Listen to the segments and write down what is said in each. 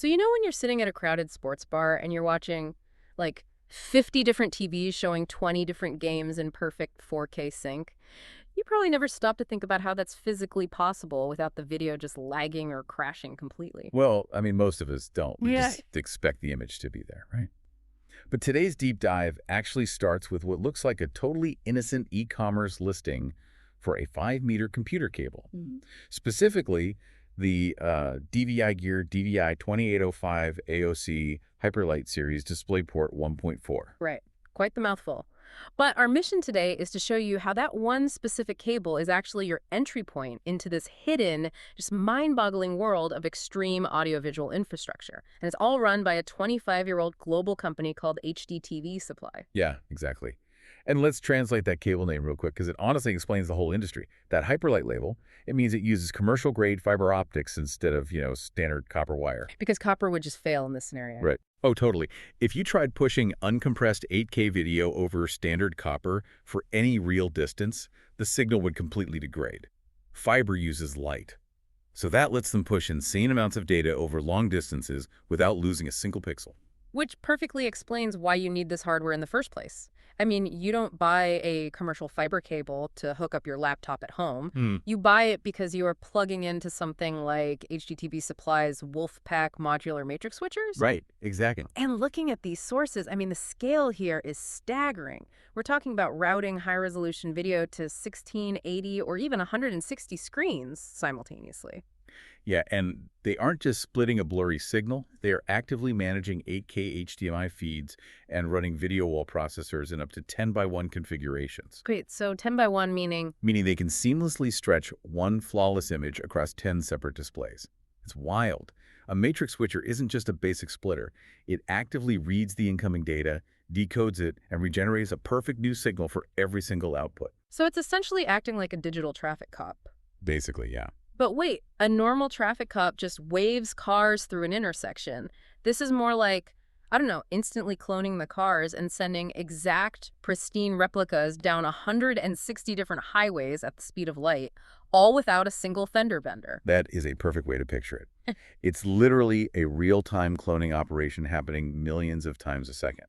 So you know when you're sitting at a crowded sports bar and you're watching, like, 50 different TVs showing 20 different games in perfect 4K sync? You probably never stop to think about how that's physically possible without the video just lagging or crashing completely. Well, I mean, most of us don't. We Yeah. just expect the image to be there, right? But today's deep dive actually starts with what looks like a totally innocent e-commerce listing for a 5-meter computer cable. Specifically, the DVIGear DVI-2805-AOC HyperLight series DisplayPort 1.4. Right. Quite the mouthful. But our mission today is to show you how that one specific cable is actually your entry point into this hidden, just mind-boggling world of extreme audiovisual infrastructure. And it's all run by a 25-year-old global company called HDTV Supply. Yeah, exactly. And let's translate that cable name real quick because it honestly explains the whole industry. That HyperLight label, it means it uses commercial-grade fiber optics instead of, standard copper wire. Because copper would just fail in this scenario. Right. Oh, totally. If you tried pushing uncompressed 8K video over standard copper for any real distance, the signal would completely degrade. Fiber uses light. So that lets them push insane amounts of data over long distances without losing a single pixel. Which perfectly explains why you need this hardware in the first place. I mean, you don't buy a commercial fiber cable to hook up your laptop at home. You buy it because you are plugging into something like HDTV Supply's Wolfpack modular matrix switchers. Right, exactly. And looking at these sources, I mean, the scale here is staggering. We're talking about routing high-resolution video to 1680 or even 160 screens simultaneously. Yeah, and they aren't just splitting a blurry signal. They are actively managing 8K HDMI feeds and running video wall processors in up to 10:1 configurations. Great, so 10:1 meaning? Meaning they can seamlessly stretch one flawless image across 10 separate displays. It's wild. A matrix switcher isn't just a basic splitter. It actively reads the incoming data, decodes it, and regenerates a perfect new signal for every single output. So it's essentially acting like a digital traffic cop. Basically, yeah. But wait, a normal traffic cop just waves cars through an intersection. This is more like, I don't know, instantly cloning the cars and sending exact, pristine replicas down 160 different highways at the speed of light, all without a single fender bender. That is a perfect way to picture it. It's literally a real-time cloning operation happening millions of times a second.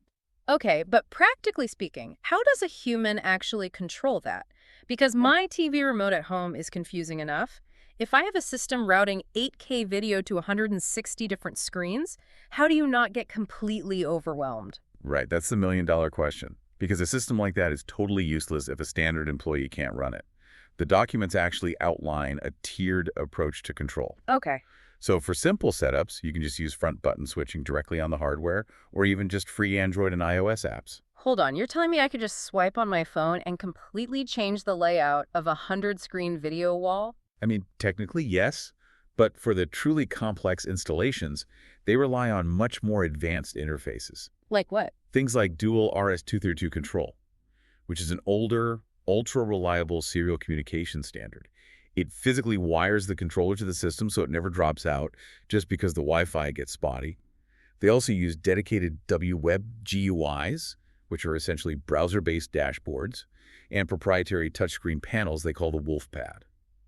Okay, but practically speaking, how does a human actually control that? Because my TV remote at home is confusing enough. If I have a system routing 8K video to 160 different screens, how do you not get completely overwhelmed? Right, that's the million-dollar question. Because a system like that is totally useless if a standard employee can't run it. The documents actually outline a tiered approach to control. Okay. So for simple setups, you can just use front button switching directly on the hardware, or even just free Android and iOS apps. Hold on, you're telling me I could just swipe on my phone and completely change the layout of a 100-screen video wall? I mean, technically, yes, but for the truly complex installations, they rely on much more advanced interfaces. Like what? Things like dual RS-232 control, which is an older, ultra-reliable serial communication standard. It physically wires the controller to the system so it never drops out just because the Wi-Fi gets spotty. They also use dedicated WWeb GUIs, which are essentially browser-based dashboards, and proprietary touchscreen panels they call the Wolfpad.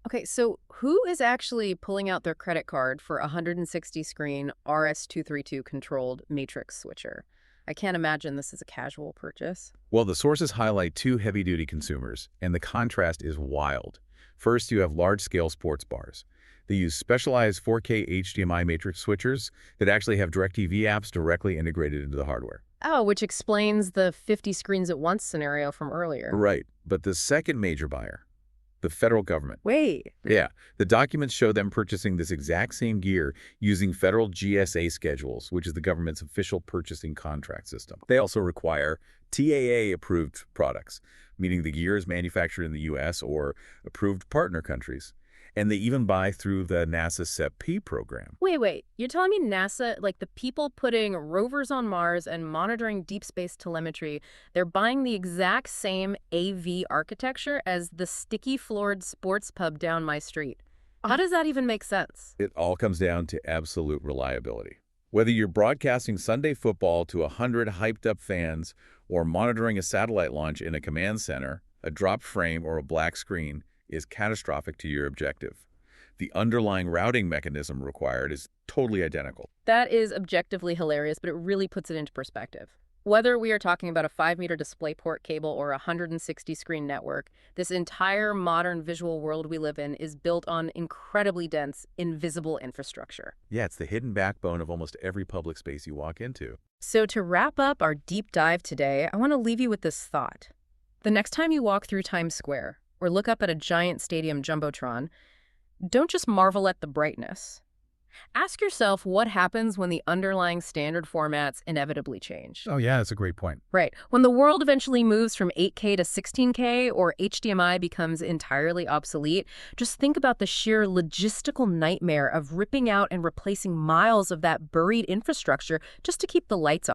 Okay, so who is actually pulling out their credit card for a 160-screen RS-232 controlled matrix switcher? I can't imagine this is a casual purchase. Well, the sources highlight two heavy-duty consumers, and the contrast is wild. First, you have large-scale sports bars. They use specialized 4K HDMI matrix switchers that actually have DirecTV apps directly integrated into the hardware. Oh, which explains the 50 screens at once scenario from earlier. Right, but the second major buyer, the federal government. Wait. Yeah, the documents show them purchasing this exact same gear using federal GSA schedules, which is the government's official purchasing contract system. They also require TAA-approved products, meaning the gear is manufactured in the U.S. or approved partner countries. And they even buy through the NASA SEP-P program. Wait. You're telling me NASA, like the people putting rovers on Mars and monitoring deep space telemetry, they're buying the exact same AV architecture as the sticky-floored sports pub down my street? How does that even make sense? It all comes down to absolute reliability. Whether you're broadcasting Sunday football to 100 hyped-up fans or monitoring a satellite launch in a command center, a dropped frame or a black screen is catastrophic to your objective. the underlying routing mechanism required is totally identical. That is objectively hilarious, but it really puts it into perspective. Whether we are talking about a 5-meter DisplayPort cable or a 160-screen network, this entire modern visual world we live in is built on incredibly dense, invisible infrastructure. Yeah, it's the hidden backbone of almost every public space you walk into. So to wrap up our deep dive today, I want to leave you with this thought. The next time you walk through Times Square or look up at a giant stadium jumbotron, don't just marvel at the brightness. Ask yourself what happens when the underlying standard formats inevitably change. Oh, yeah, that's a great point. Right. When the world eventually moves from 8K to 16K or HDMI becomes entirely obsolete, just think about the sheer logistical nightmare of ripping out and replacing miles of that buried infrastructure just to keep the lights on.